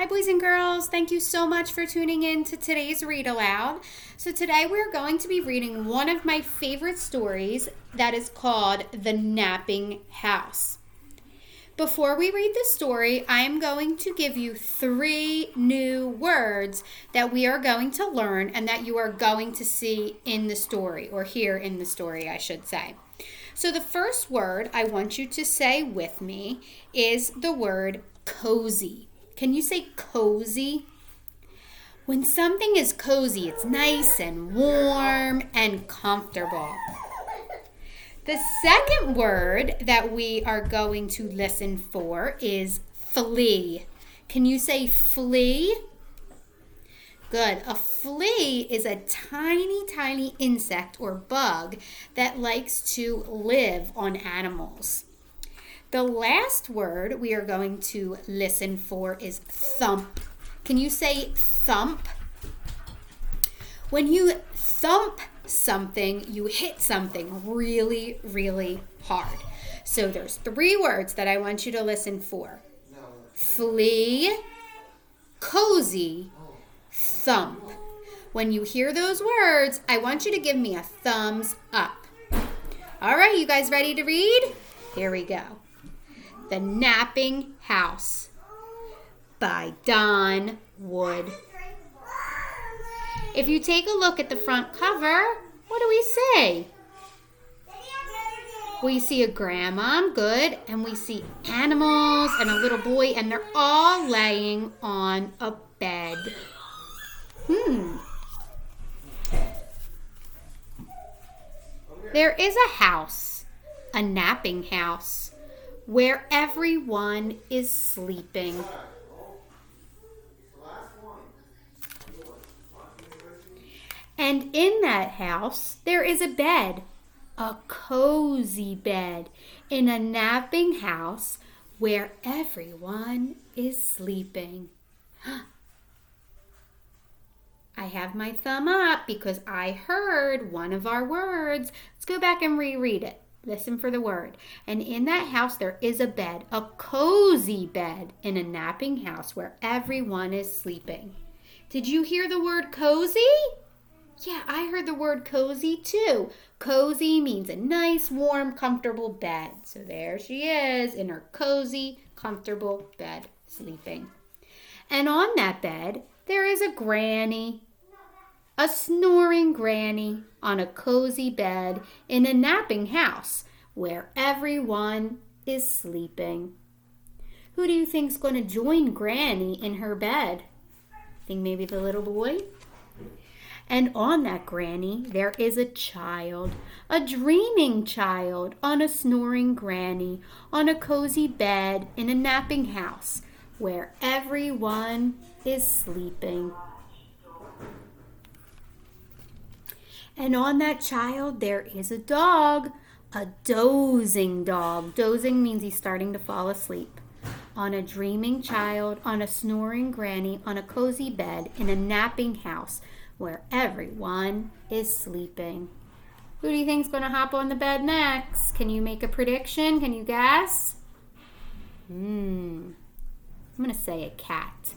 Hi, boys and girls. Thank you so much for tuning in to today's Read Aloud. So today we're going to be reading one of my favorite stories that is called The Napping House. Before we read the story, I am going to give you 3 new words that we are going to learn and that you are going to see in the story, or hear in the story, I should say. So the first word I want you to say with me is the word cozy. Can you say cozy? When something is cozy, it's nice and warm and comfortable. The second word that we are going to listen for is flea. Can you say flea? Good. A flea is a tiny, tiny insect or bug that likes to live on animals. The last word we are going to listen for is thump. Can you say thump? When you thump something, you hit something really, really hard. So there's 3 words that I want you to listen for. Flea, cozy, thump. When you hear those words, I want you to give me a thumbs up. All right, you guys ready to read? Here we go. The Napping House by Don Wood. If you take a look at the front cover, what do we see? We see a grandma, good, and we see animals and a little boy, and they're all laying on a bed. There is a house, a napping house, where everyone is sleeping. And in that house, there is a bed, a cozy bed, in a napping house where everyone is sleeping. I have my thumb up because I heard one of our words. Let's go back and reread it. Listen for the word. And in that house, there is a bed, a cozy bed in a napping house where everyone is sleeping. Did you hear the word cozy? Yeah, I heard the word cozy too. Cozy means a nice, warm, comfortable bed. So there she is in her cozy, comfortable bed, sleeping. And on that bed, there is a granny, a snoring granny on a cozy bed in a napping house where everyone is sleeping. Who do you think's going to join Granny in her bed? Think maybe the little boy? And on that granny, there is a child, a dreaming child on a snoring granny on a cozy bed in a napping house where everyone is sleeping. And on that child, there is a dog, a dozing dog. Dozing means he's starting to fall asleep. On a dreaming child, on a snoring granny, on a cozy bed in a napping house where everyone is sleeping. Who do you think's going to hop on the bed next? Can you make a prediction? Can you guess? I'm going to say a cat.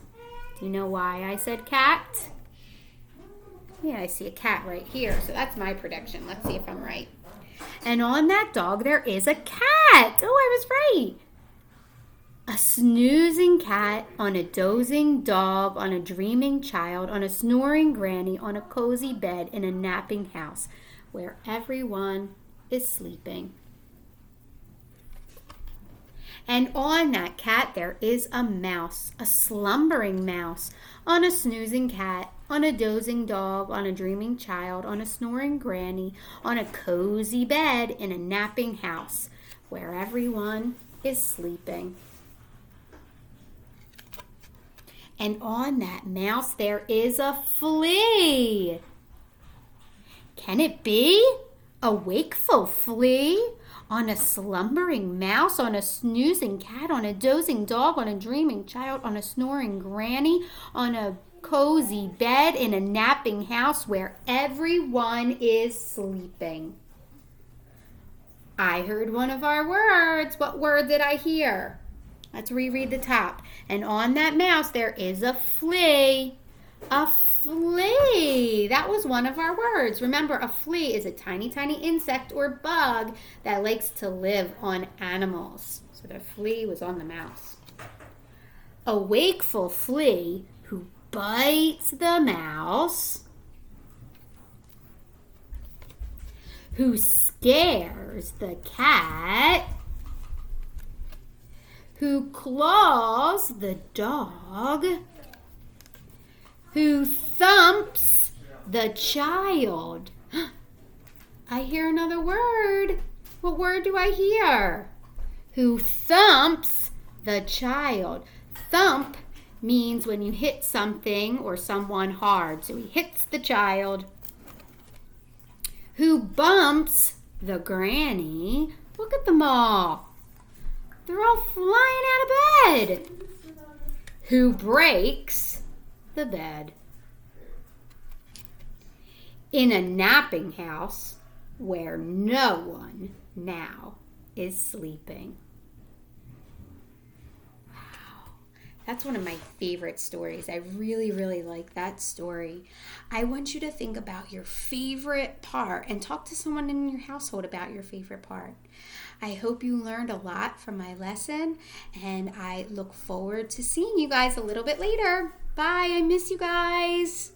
Do you know why I said cat? Yeah, I see a cat right here, so that's my prediction. Let's see if I'm right. And on that dog, there is a cat. Oh, I was right. A snoozing cat on a dozing dog, on a dreaming child, on a snoring granny, on a cozy bed in a napping house where everyone is sleeping. And on that cat, there is a mouse, a slumbering mouse, on a snoozing cat, on a dozing dog, on a dreaming child, on a snoring granny, on a cozy bed in a napping house where everyone is sleeping. And on that mouse, there is a flea. Can it be a wakeful flea? On a slumbering mouse, on a snoozing cat, on a dozing dog, on a dreaming child, on a snoring granny, on a cozy bed in a napping house where everyone is sleeping. I heard one of our words. What word did I hear? Let's reread the top. And on that mouse, there is a flea. A flea. That was one of our words. Remember, a flea is a tiny, tiny insect or bug that likes to live on animals. So the flea was on the mouse. A wakeful flea who bites the mouse, who scares the cat, who claws the dog, who thumps the child. I hear another word. What word do I hear? Who thumps the child. Thump means when you hit something or someone hard. So he hits the child. Who bumps the granny. Look at them all. They're all flying out of bed. Who breaks the bed. In a napping house where no one now is sleeping. That's one of my favorite stories. I really, really like that story. I want you to think about your favorite part and talk to someone in your household about your favorite part. I hope you learned a lot from my lesson, and I look forward to seeing you guys a little bit later. Bye. I miss you guys.